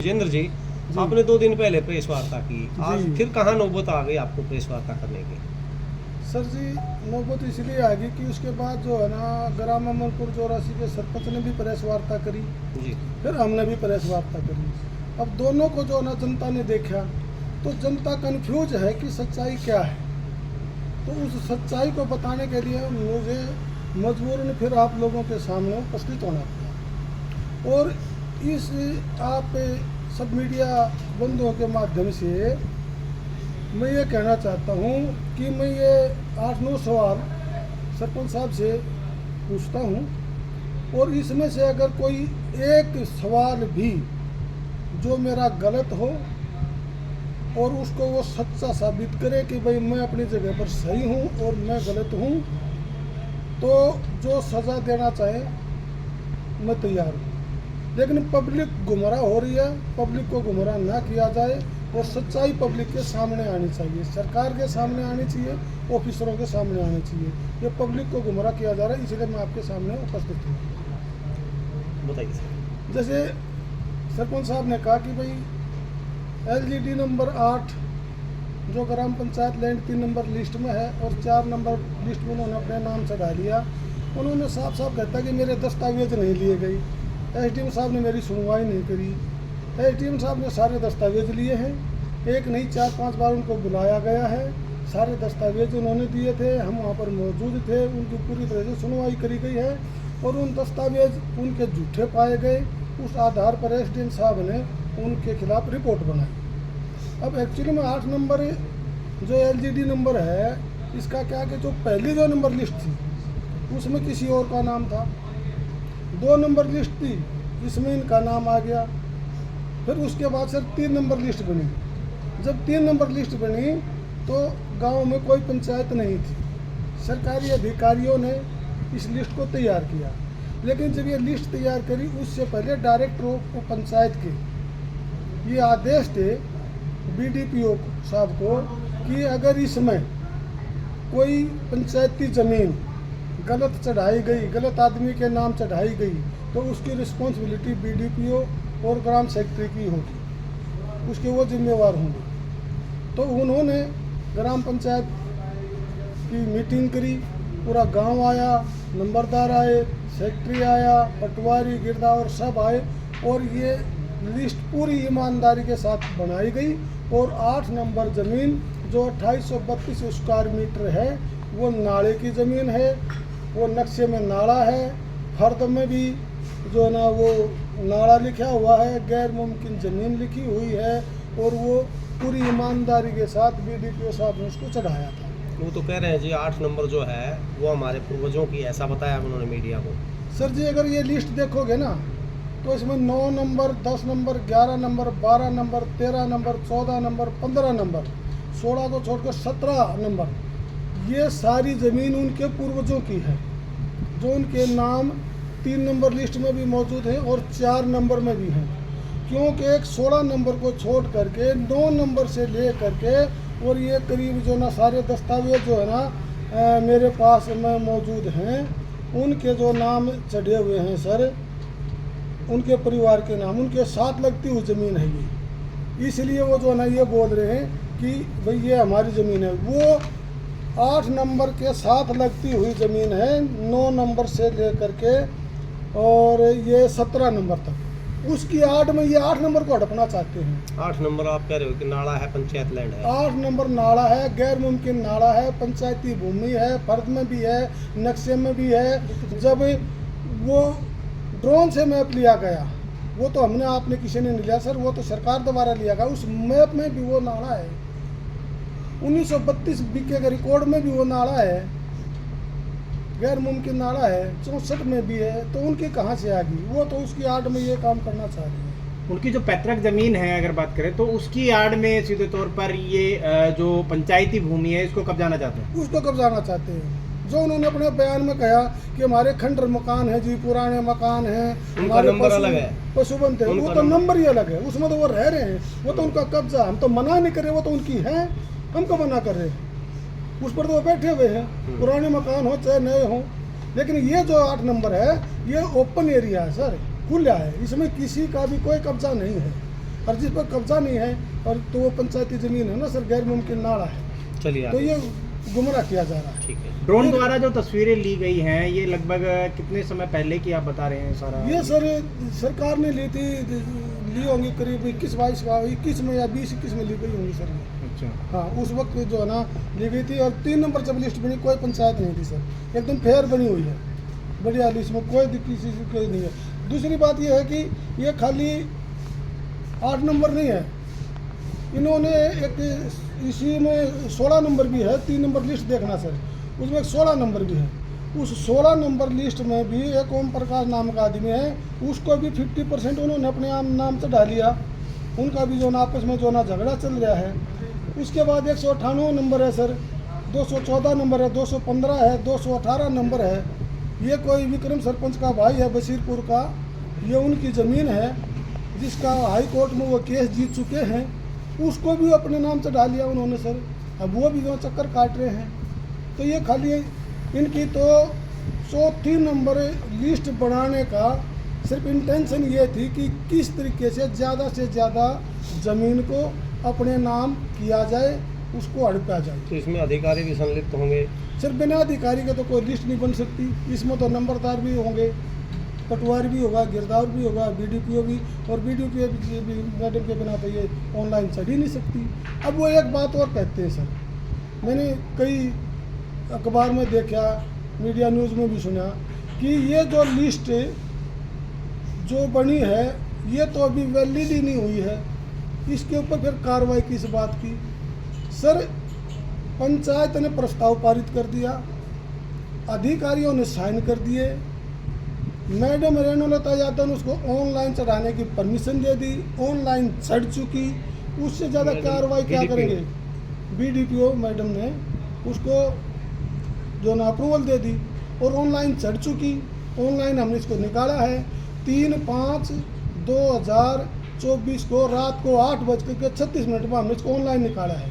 विजेंद्र जी, आपने 2 दिन पहले प्रेस वार्ता की, आज फिर कहाँ नौबत आ गई आपको प्रेस वार्ता करने की? सर जी, नौबत इसलिए आ गई कि उसके बाद जो है ना ग्राम अमरपुर चौरासी के सरपंच ने भी प्रेस वार्ता करी, जी, फिर हमने भी प्रेस वार्ता करी। अब दोनों को जो है ना जनता ने देखा तो जनता कंफ्यूज है कि सच्चाई क्या है। तो उस सच्चाई को बताने के लिए मुझे मजबूरन फिर आप लोगों के सामने उपस्थित होना पड़ा। और इस आप सब मीडिया बंधुओं के माध्यम से मैं ये कहना चाहता हूँ कि मैं ये 8-9 सवाल सरपंच साहब से पूछता हूँ, और इसमें से अगर कोई एक सवाल भी जो मेरा गलत हो और उसको वो सच्चा साबित करे कि भाई मैं अपनी जगह पर सही हूँ और मैं गलत हूँ, तो जो सज़ा देना चाहे मैं तैयार हूँ। लेकिन पब्लिक गुमराह हो रही है, पब्लिक को गुमराह ना किया जाए और सच्चाई पब्लिक के सामने आनी चाहिए, सरकार के सामने आनी चाहिए, ऑफिसरों के सामने आनी चाहिए। ये पब्लिक को गुमराह किया जा रहा है, इसलिए मैं आपके सामने उपस्थित हूँ। बताइए सर। जैसे सरपंच साहब ने कहा कि भाई LGD नंबर 8 जो ग्राम पंचायत लैंड 3 नंबर लिस्ट में है और 4 नंबर लिस्ट में उन्होंने अपने नाम चढ़ा लिया। उन्होंने साफ साफ कहता कि मेरे दस्तावेज नहीं लिए गए। SDM साहब ने मेरी सुनवाई नहीं करी। SDM साहब ने सारे दस्तावेज लिए हैं, एक नहीं 4-5 बार उनको बुलाया गया है, सारे दस्तावेज उन्होंने दिए थे, हम वहाँ पर मौजूद थे, उनकी पूरी तरह से सुनवाई करी गई है और उन दस्तावेज उनके झूठे पाए गए। उस आधार पर SDM साहब ने उनके खिलाफ रिपोर्ट बनाई। अब एक्चुअली में 8 नंबर जो LGD नंबर है, इसका क्या कि जो पहली जो नंबर लिस्ट थी उसमें किसी और का नाम था, 2 नंबर लिस्ट थी इसमें इनका नाम आ गया। फिर उसके बाद सर 3 नंबर लिस्ट बनी। जब 3 नंबर लिस्ट बनी तो गांव में कोई पंचायत नहीं थी, सरकारी अधिकारियों ने इस लिस्ट को तैयार किया। लेकिन जब ये लिस्ट तैयार करी उससे पहले डायरेक्टर ऑफ पंचायत के ये आदेश थे BDPO साहब को कि अगर इसमें कोई पंचायती ज़मीन गलत चढ़ाई गई, गलत आदमी के नाम चढ़ाई गई, तो उसकी रिस्पॉन्सिबिलिटी BDPO और ग्राम सेक्रेटरी की होगी, उसके वो जिम्मेवार होंगे। तो उन्होंने ग्राम पंचायत की मीटिंग करी, पूरा गांव आया, नंबरदार आए, सेक्रेटरी आया, पटवारी गिरदावर सब आए और ये लिस्ट पूरी ईमानदारी के साथ बनाई गई। और 8 नंबर ज़मीन जो 2832 स्क्वायर मीटर है वो नाले की ज़मीन है, वो नक्शे में नाला है, फर्द में भी जो है ना वो नाला लिखा हुआ है, गैर मुमकिन ज़मीन लिखी हुई है और वो पूरी ईमानदारी के साथ BDPO साहब ने उसको चढ़ाया था। वो तो कह रहे हैं जी 8 नंबर जो है वो हमारे पूर्वजों की, ऐसा बताया उन्होंने मीडिया को। सर जी, अगर ये लिस्ट देखोगे ना तो इसमें 9 number, 10 number, 11 number, 12 number, 13 number, 14 number, 15 number, 16 को छोड़कर 17 नंबर, ये सारी ज़मीन उनके पूर्वजों की है, जो उनके नाम 3 नंबर लिस्ट में भी मौजूद हैं और 4 नंबर में भी हैं। क्योंकि एक 16 नंबर को छोड़ करके 9 नंबर से ले करके और ये करीब जो ना सारे दस्तावेज जो है ना मेरे पास में मौजूद हैं, उनके जो नाम चढ़े हुए हैं सर, उनके परिवार के नाम, उनके साथ लगती हुई ज़मीन है ये। इसलिए वो जो है ना ये बोल रहे हैं कि भाई ये हमारी ज़मीन है। वो 8 नंबर के साथ लगती हुई ज़मीन है, 9 नंबर से लेकर के और ये 17 नंबर तक। उसकी 8 में ये 8 नंबर को हड़पना चाहते हैं। 8 नंबर आप कह रहे हो कि नाला है, पंचायत लैंड है। 8 नंबर नाला है, गैर मुमकिन नाला है, पंचायती भूमि है, फर्द में भी है, नक्शे में भी है। जब वो ड्रोन से मैप लिया गया, वो तो हमने आपने किसी ने नहीं लिया सर, वो तो सरकार द्वारा लिया गया, उस मैप में भी वो नाला है। 1932 बीके के रिकॉर्ड में भी वो नाला है, गैर मुमकिन नाला है, 64 में भी है। तो उनकी कहाँ से आ गई? वो तो उसकी आड़ में ये काम करना चाह रही है। उनकी जो पैतृक जमीन है अगर बात करें तो उसकी आड़ में सीधे तौर पर ये जो पंचायती भूमि है इसको कब्जाना चाहते हैं, उसको कब्जाना चाहते हैं। जो उन्होंने अपने बयान में कहा कि हमारे खंडर मकान है जी, पुराने मकान हैं, हमारे पशुबन थे, वो तो नंबर ही अलग है, उसमें तो वो रह रहे हैं, वो तो उनका कब्जा, हम तो मना नहीं कर रहे, वो तो उनकी है, हम को मना कर रहे हैं, उस पर तो वो बैठे हुए हैं, पुराने मकान हो चाहे नए हो। लेकिन ये जो 8 नंबर है ये ओपन एरिया है सर, खुला है, इसमें किसी का भी कोई कब्जा नहीं है। और जिस पर कब्जा नहीं है और तो वो पंचायती जमीन है ना सर, गैर मुमकिन नाला है, चलिए तो आगे। ये गुमराह किया जा रहा है। ठीक है। ड्रोन द्वारा जो तस्वीरें ली गई हैं ये लगभग कितने समय पहले की आप बता रहे हैं सारा? ये सर सरकार ने ली थी, ली होंगी करीब 21 में या 20-21 में ली गई होंगी सर ये। अच्छा। हाँ, उस वक्त जो है ना ली गई थी। और 3 नंबर जब लिस्ट बनी कोई पंचायत नहीं थी सर, एकदम फेयर बनी हुई है, बढ़िया लिस्ट में कोई किसी से कोई नहीं है। दूसरी बात ये है कि ये खाली 8 नंबर नहीं है, इन्होंने एक इसी में 16 नंबर भी है। 3 नंबर लिस्ट देखना सर, उसमें एक 16 नंबर भी है। उस 16 नंबर लिस्ट में भी एक ओम प्रकाश नाम का आदमी है, उसको भी 50% उन्होंने अपने नाम से डाल लिया। उनका भी जो ना आपस में जो ना झगड़ा चल रहा है। उसके बाद 198 नंबर है सर, 214 नंबर है, 215 है, 218 नंबर है। ये कोई विक्रम सरपंच का भाई है बशीरपुर का, ये उनकी ज़मीन है जिसका हाई कोर्ट में वो केस जीत चुके हैं, उसको भी अपने नाम से डाल लिया उन्होंने सर। अब वो भी जो चक्कर काट रहे हैं। तो ये खाली इनकी तो 103 नंबर लिस्ट बनाने का सिर्फ इंटेंशन ये थी कि किस तरीके से ज़्यादा ज़मीन को अपने नाम किया जाए, उसको हड़पा जाए। तो इसमें अधिकारी भी संलिप्त होंगे? सिर्फ बिना अधिकारी के तो कोई लिस्ट नहीं बन सकती। इसमें तो नंबरदार भी होंगे, पटवारी भी होगा, गिरदावर भी होगा, बीडीपीओ भी, और बीडीपीओ भी मैडम के बिना तो ये ऑनलाइन चढ़ ही नहीं सकती। अब वो एक बात और कहते हैं सर, मैंने कई अखबार में देखा, मीडिया न्यूज़ में भी सुना कि ये जो लिस्ट जो बनी है ये तो अभी वैलिड ही नहीं हुई है, इसके ऊपर फिर कार्रवाई किस बात की? सर पंचायत ने प्रस्ताव पारित कर दिया, अधिकारियों ने साइन कर दिए, मैडम रेणुलता यादव ने उसको ऑनलाइन चढ़ाने की परमिशन दे दी, ऑनलाइन चढ़ चुकी, उससे ज़्यादा कार्रवाई क्या करेंगे? बीडीपीओ मैडम ने उसको जो ना अप्रूवल दे दी और ऑनलाइन चढ़ चुकी। ऑनलाइन हमने इसको निकाला है 3/5/2024 को रात को 8:36 में हमने इसको ऑनलाइन निकाला है।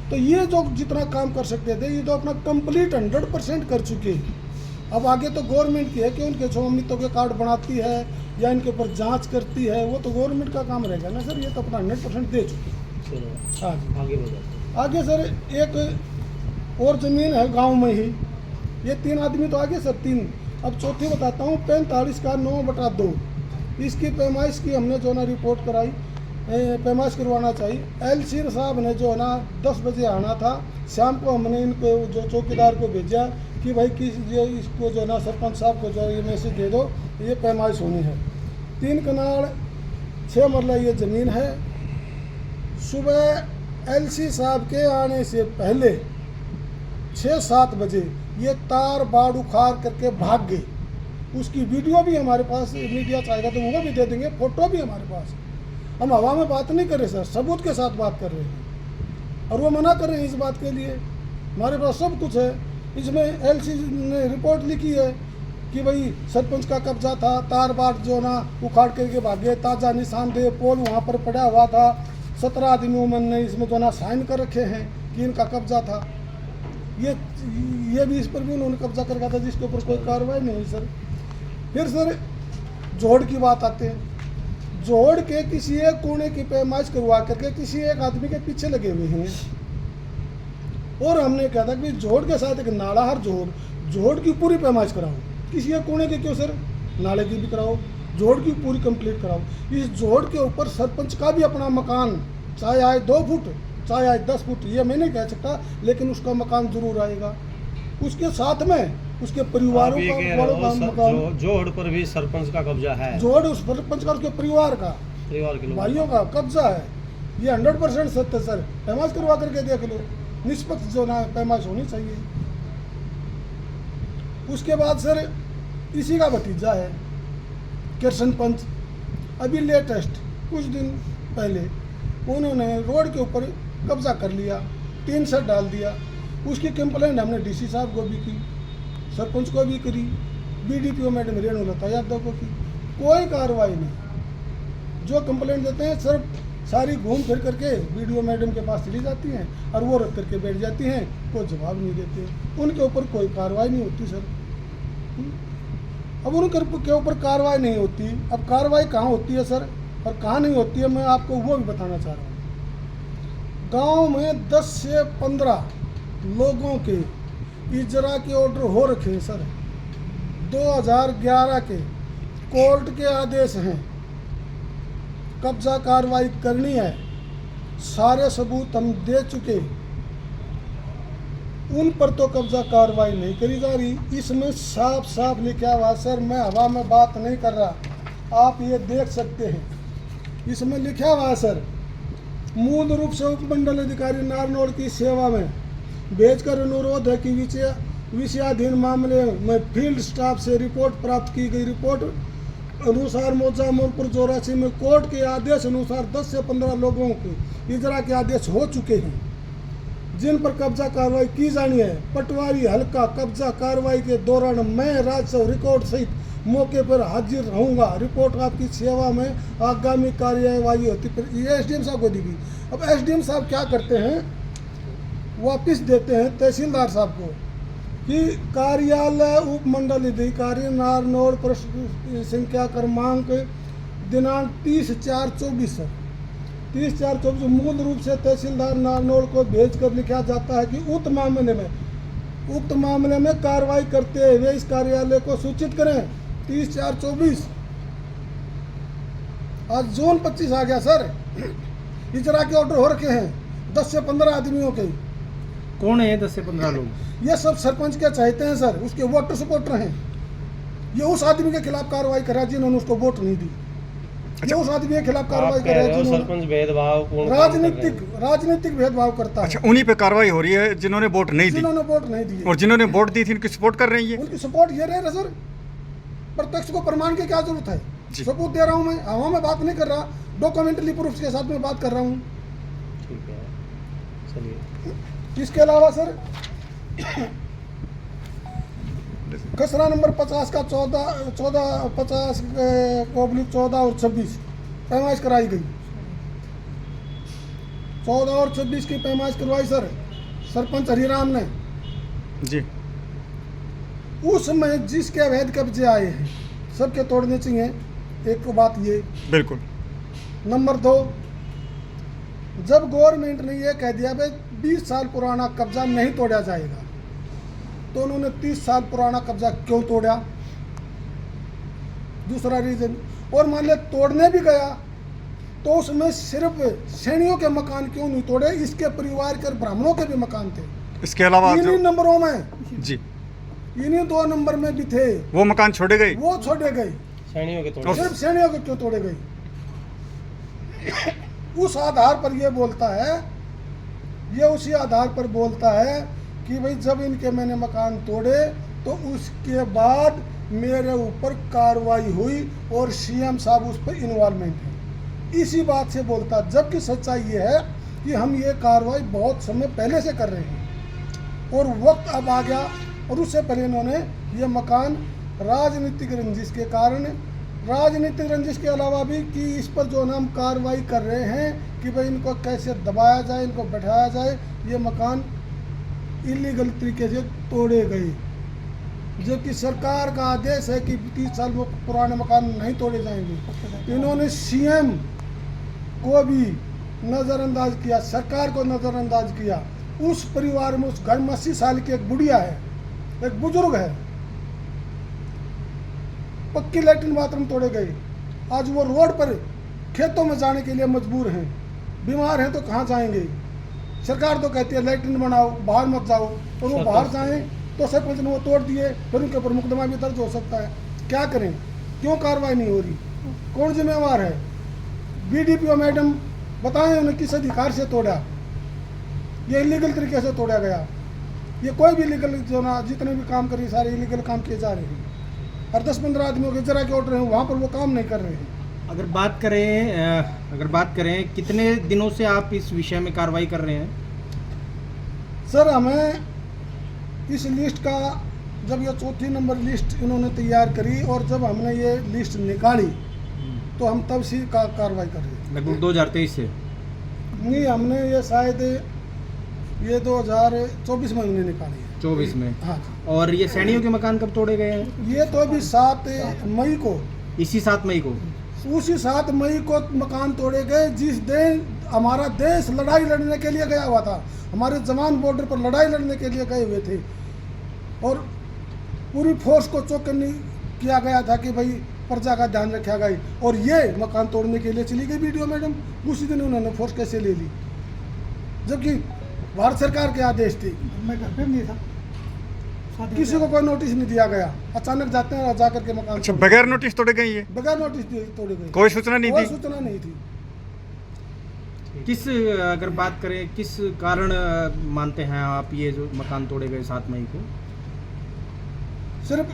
तो ये जो जितना काम कर सकते थे ये तो अपना कंप्लीट 100% कर चुके हैं। अब आगे तो गवर्नमेंट की है कि उनके स्वामित्व के कार्ड बनाती है या इनके ऊपर जांच करती है, वो तो गवर्नमेंट का काम रहेगा ना सर। ये तो अपना 100% दे चुके। चलो हाँ जी, आगे बढ़ो। आगे सर एक और ज़मीन है गांव में ही, ये 3 आदमी तो आगे सर 3। अब चौथी बताता हूँ, 45 का 9/2 इसकी पैमाइश की हमने जो ना रिपोर्ट कराई, पैमाइश करवाना चाहिए। एलसी साहब ने जो है ना 10 बजे आना था, शाम को हमने इनको जो चौकीदार को भेजा कि भाई ये इसको जो है ना सरपंच साहब को जो ये मैसेज दे दो, ये पैमाइश होनी है। 3 कनाल 6 मरला ये ज़मीन है। सुबह एलसी साहब के आने से पहले 6-7 बजे ये तार बाड़ उखाड़ करके भाग गए। उसकी वीडियो भी हमारे पास, मीडिया चाहेगा तो वो भी दे देंगे, फोटो भी हमारे पास। हम हवा में बात नहीं कर रहे सर, सबूत के साथ बात कर रहे हैं और वो मना कर रहे हैं इस बात के लिए। हमारे पास सब कुछ है। इसमें एलसी ने रिपोर्ट लिखी है कि भाई सरपंच का कब्जा था, तार बाड़ जो ना उखाड़ करके भागे, ताज़ा निशानदेह पोल वहाँ पर पड़ा हुआ था। 17 आदमियों ने इसमें जो ना साइन कर रखे हैं कि इनका कब्जा था। ये भी इस पर भी उन्होंने कब्जा कर रखा था, जिसके ऊपर कोई कार्रवाई नहीं हुई सर। फिर सर जोड़ की बात आते हैं। जोड़ के किसी एक कोने की पैमाइश करवा करके किसी एक आदमी के पीछे लगे हुए हैं। और हमने कहा था कि जोड़ के साथ एक नाला हर जोड़ की पूरी पैमाइश कराओ, किसी एक कोने के क्यों सर, नाले की भी कराओ, जोड़ की पूरी कंप्लीट कराओ। इस जोड़ के ऊपर सरपंच का भी अपना मकान, चाहे आए 2 फुट चाहे आए 10 फुट, ये मैं नहीं कह सकता, लेकिन उसका मकान जरूर आएगा। उसके साथ में उसके परिवारों का मकान, जोड़ पर भी सरपंच का कब्जा है। जोड़ उस सरपंच का, उसके परिवार के भाइयों का कब्जा है। ये 100% सत्य है सर। पैमाइश करवा करके देख लो, निष्पक्ष जो ना पैमाइश होनी चाहिए। उसके बाद सर इसी का भतीजा है कृष्ण पंच, अभी लेटेस्ट कुछ दिन पहले उन्होंने रोड के ऊपर कब्जा कर लिया, 3 सेट डाल दिया। उसकी कंप्लेंट हमने डीसी साहब को भी की, सरपंच को भी करी, बीडीपीओ मैडम रेणुलता यादव को की, कोई कार्रवाई नहीं। जो कंप्लेंट देते हैं सिर्फ सारी घूम फिर करके बीडीओ मैडम के पास चली जाती हैं और वो रख करके बैठ जाती हैं, कोई जवाब नहीं देते, उनके ऊपर कोई कार्रवाई नहीं होती सर। अब उनके ऊपर कार्रवाई नहीं होती, अब कार्रवाई कहाँ होती है सर? और कहाँ नहीं होती है मैं आपको वो भी बताना चाह रहा हूँ। गांव में 10 से 15 लोगों के इजरा के ऑर्डर हो रखे हैं सर, 2011 के कोर्ट के आदेश हैं, कब्जा कार्रवाई करनी है, सारे सबूत हम दे चुके, उन पर तो कब्जा कार्रवाई नहीं करी जा रही। इसमें साफ साफ लिखा हुआ सर, मैं हवा में बात नहीं कर रहा, आप ये देख सकते हैं, इसमें लिखा हुआ सर, मूल रूप से उपमंडल अधिकारी नारनौल की सेवा में भेजकर अनुरोध है कि विषयाधीन मामले में फील्ड स्टाफ से रिपोर्ट प्राप्त की गई। रिपोर्ट अनुसार मौजा मोरपुर 84 में कोर्ट के आदेश अनुसार 10 से 15 लोगों के इजरा के आदेश हो चुके हैं, जिन पर कब्जा कार्रवाई की जानी है। पटवारी हल्का कब्जा कार्रवाई के दौरान मैं राजस्व रिकॉर्ड सहित मौके पर हाजिर रहूंगा। रिपोर्ट आपकी सेवा में आगामी कार्यवाही होती। फिर ये एसडीएम साहब को दी गई। अब एसडीएम साहब क्या करते हैं, वापस देते हैं तहसीलदार साहब को कि कार्यालय उपमंडल अधिकारी नारनौल प्रश्न संख्या क्रमांक दिनांक 30/4/24 सर 30/4/24 मूल रूप से तहसीलदार नारनौल को भेजकर लिखा जाता है कि उक्त मामले में कार्रवाई करते हुए इस कार्यालय को सूचित करें। 30/4/24 आज जून 25 आ गया सर, इजरा के ऑर्डर हो रखे हैं 10 से 15 आदमियों के। कौन है 10 से 15 लोग? ये सब सरपंच के चाहते हैं सर, उसके वोटर सपोर्टर हैं। ये उस आदमी के खिलाफ कार्रवाई कर रहा है जिन्होंने उसको वोट नहीं दी। ये उस आदमी के खिलाफ कार्रवाई कर रहा है जिन्होंने सरपंच भेदभाव राजनीतिक भेदभाव करता है। अच्छा, उन्हीं पे कार्रवाई हो रही है जिन्होंने वोट नहीं दी, जिन्होंने वोट नहीं दिए और जिन्होंने वोट दी थी उनकी सपोर्ट कर रही है। उनकी सपोर्ट ये रहे सर, प्रत्यक्ष को प्रमाण की क्या जरूरत है, सबूत दे रहा हूँ मैं, हवा में बात नहीं कर रहा, डॉक्यूमेंटरी प्रूफ के साथ में बात कर रहा हूँ। ठीक है, चलिए। इसके अलावा सर खसरा नंबर 50 का 14/50/14 और 26 पैमाइश कराई गई। 14 और 26 की पैमाइश करवाई सर सरपंच हरिराम ने जी। उसमें जिसके अवैध कब्जे आए हैं सबके तोड़ने चाहिए। एक तो बात ये, बिल्कुल। नंबर 2, जब गवर्नमेंट ने ये कह दिया भाई 20 साल पुराना कब्जा नहीं तोड़ा जाएगा, तो उन्होंने 30 साल पुराना कब्जा क्यों तोड़ा? दूसरा रीजन, और मान ले तोड़ने भी गया तो उसमें सिर्फ सैनियों के मकान क्यों नहीं तोड़े, इसके परिवार के ब्राह्मणों के भी मकान थे। इसके अलावा इन्हीं नंबरों में जी, इन्हीं 2 नंबर में भी थे, वो मकान छोड़े गए, वो छोड़े गए। सैनियों के तोड़े, सिर्फ सैनियों के क्यों तोड़े गए? उस आधार पर ये बोलता है, ये उसी आधार पर बोलता है कि भाई जब इनके मैंने मकान तोड़े तो उसके बाद मेरे ऊपर कार्रवाई हुई और सीएम साहब उस पर इन्वॉल्वमेंट है, इसी बात से बोलता। जबकि सच्चाई ये है कि हम ये कार्रवाई बहुत समय पहले से कर रहे हैं और वक्त अब आ गया, और उससे पहले इन्होंने ये मकान राजनीतिक रंजिश के कारण, राजनीतिक रंजिश के अलावा भी कि इस पर जो हम कार्रवाई कर रहे हैं कि भाई इनको कैसे दबाया जाए, इनको बैठाया जाए, ये मकान इलीगल तरीके से तोड़े गए। जबकि सरकार का आदेश है कि 30 साल पुराने मकान नहीं तोड़े जाएंगे। इन्होंने सीएम को भी नज़रअंदाज किया, सरकार को नज़रअंदाज किया। उस परिवार में, उस घर में 80 साल की एक बुढ़िया है, एक बुजुर्ग है, पक्की लैट्रिन बाथरूम तोड़े गए। आज वो रोड पर खेतों में जाने के लिए मजबूर हैं, बीमार हैं तो कहाँ जाएंगे? सरकार तो कहती है लैट्रिन बनाओ, बाहर मत जाओ, और वो बाहर जाएं तो सरपंच ने वो तोड़ दिए, फिर उनके ऊपर मुकदमा भी दर्ज हो सकता है। क्या करें? क्यों कार्रवाई नहीं हो रही? कौन जिम्मेवार है? बीडीपीओ मैडम बताएं उन्हें किस अधिकार से तोड़ा? ये इलीगल तरीके से तोड़ा गया। ये कोई भी लीगल जो ना, जितने भी काम कर रही सारे इलीगल काम किए जा रहे हैं, और 10-15 आदमियों के जरा के ऑर्डर हैं, वहाँ पर वो काम नहीं कर रहे हैं। अगर बात करें कितने दिनों से आप इस विषय में कार्रवाई कर रहे हैं? सर हमें इस लिस्ट का, जब ये 4थी नंबर लिस्ट इन्होंने तैयार करी और जब हमने ये लिस्ट निकाली तो हम तब से कार्रवाई कर रहे हैं। लगभग 2023 से? नहीं, हमने ये शायद ये 2024 में हमने निकाली है। 24 में? हाँ। और ये सैनियों के मकान कब तोड़े गए हैं? ये तो अभी 7 मई को, इसी 7 मई को? उसी 7 मई को मकान तोड़े गए जिस दिन हमारा देश लड़ाई लड़ने के लिए गया हुआ था। हमारे जवान बॉर्डर पर लड़ाई लड़ने के लिए गए हुए थे और पूरी फोर्स को चौकन्नी किया गया था कि भाई प्रजा का ध्यान रखा गया। और ये मकान तोड़ने के लिए चली गई वीडियो मैडम, उसी दिन उन्होंने फोर्स कैसे ले ली जबकि भारत सरकार के आदेश थे। मैं घर पे नहीं था, किसी को कोई नोटिस नहीं दिया गया, अचानक जाते हैं जाकर के मकान अच्छा, बगैर नोटिस तोड़े गए ये? बगैर नोटिस दिए तोड़े गए, कोई सूचना नहीं कोई थी? सूचना नहीं थी। किस अगर बात करें किस कारण मानते हैं आप ये जो मकान तोड़े गए 7 मई को? सिर्फ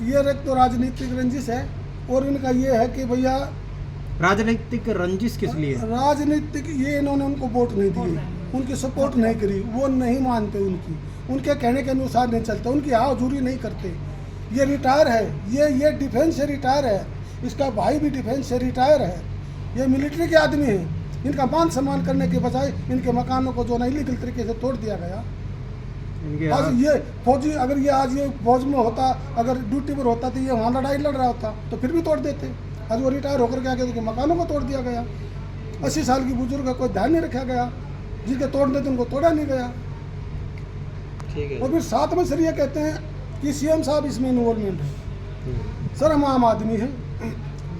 ये एक तो राजनीतिक रंजिश है और इनका ये है कि भैया राजनीतिक रंजिश किस लिए? राजनीतिक ये इन्होंने उनको वोट नहीं दिए, उनकी सपोर्ट नहीं करी, वो नहीं मानते उनके कहने के अनुसार नहीं चलते, उनकी हाजुरी नहीं करते। ये रिटायर है, ये डिफेंस से रिटायर है, इसका भाई भी डिफेंस से रिटायर है, ये मिलिट्री के आदमी हैं। इनका मान सम्मान करने के बजाय इनके मकानों को जो इलीगल तरीके से तोड़ दिया गया। आज ये फौजी अगर ये आज ये फौज में होता, अगर ड्यूटी पर होता तो ये वहाँ लड़ाई लड़ रहा होता तो फिर भी तोड़ देते। आज वो रिटायर होकर के आके मकानों को तोड़ दिया गया। 80 साल की बुजुर्ग का कोई ध्यान नहीं रखा गया, जिनके तोड़ने थे उनको तोड़ा नहीं गया। ठीक है। और फिर साथ में सर ये कहते हैं कि सीएम साहब इसमें इन्वॉल्वमेंट है। सर हम आम आदमी हैं,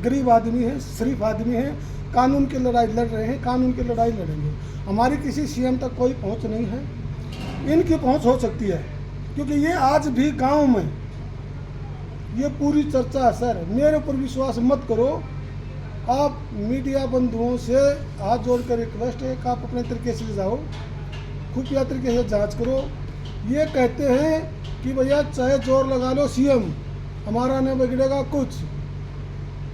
गरीब आदमी हैं, शरीफ आदमी हैं, कानून की लड़ाई लड़ रहे हैं, कानून की लड़ाई लड़ेंगे। हमारी किसी सीएम तक कोई पहुंच नहीं है, इनकी पहुंच हो सकती है क्योंकि ये आज भी गांव में ये पूरी चर्चा है। सर मेरे ऊपर विश्वास मत करो, आप मीडिया बंधुओं से हाथ जोड़कर रिक्वेस्ट है कि आप अपने तरीके से जाओ, खुफिया तरीके से जांच करो। ये कहते हैं कि भैया चाहे जोर लगा लो सीएम, हमारा नहीं बिगड़ेगा कुछ,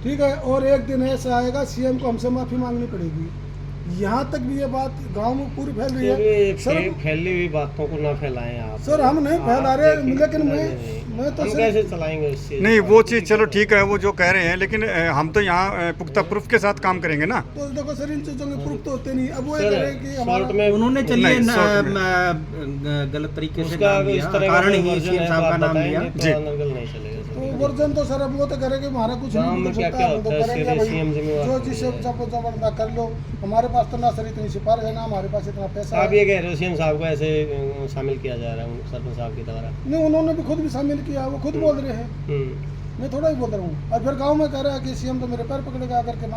ठीक है। और एक दिन ऐसा आएगा सीएम को हमसे माफ़ी मांगनी पड़ेगी। यहाँ तक भी ये बात गांव में पूरी फैल रही है। सर फैली हुई बातों को ना फैलाएं आप। सर हम नहीं फैला रहे, लेकिन मैं तो हम कैसे चलाएंगे उससे? नहीं वो चीज़ चलो ठीक है वो जो कह रहे हैं, लेकिन हम तो यहाँ पुख्ता प्रूफ के साथ काम करेंगे ना। तो देखो सर इन चीज़ों में प्रूफ तो होते नहीं। अब वो ये कह रहे हैं कि हमारा उन्होंने चलिए नहीं, शॉर्ट गलत तरीके से उसका नाम इस लिया, तरह का कारण ही वर्जन सीएम है, साहब का आप नाम बताएंगे लिया। तो जी। अनर्गल नहीं चलेगा सर। तो वर्जन तो सर अब वो तो करेंगे हमारा कुछ गाँव नहीं में हो क्या सकता, क्या हम होता तो है, करेंगे सीधे भाई। सीएम जिम्मेवार जो होते जिसे हैं। जबरदस्त कर लो, हमारे पास तो ना सर इतनी सिफारिश है, ना हमारे पास इतना पैसा आप है। ये कह रहे हो सीएम साहब को ऐसे शामिल किया जा रहा है सरपंच साहब के द्वारा? नहीं उन्होंने भी खुद भी शामिल किया, वो खुद बोल रहे हैं, हम्म। मैं थोड़ा ही बोल रहा हूँ। और फिर गाँव में कह रहा है कि सीएम तो मेरे पैर पकड़ेगा आकर के।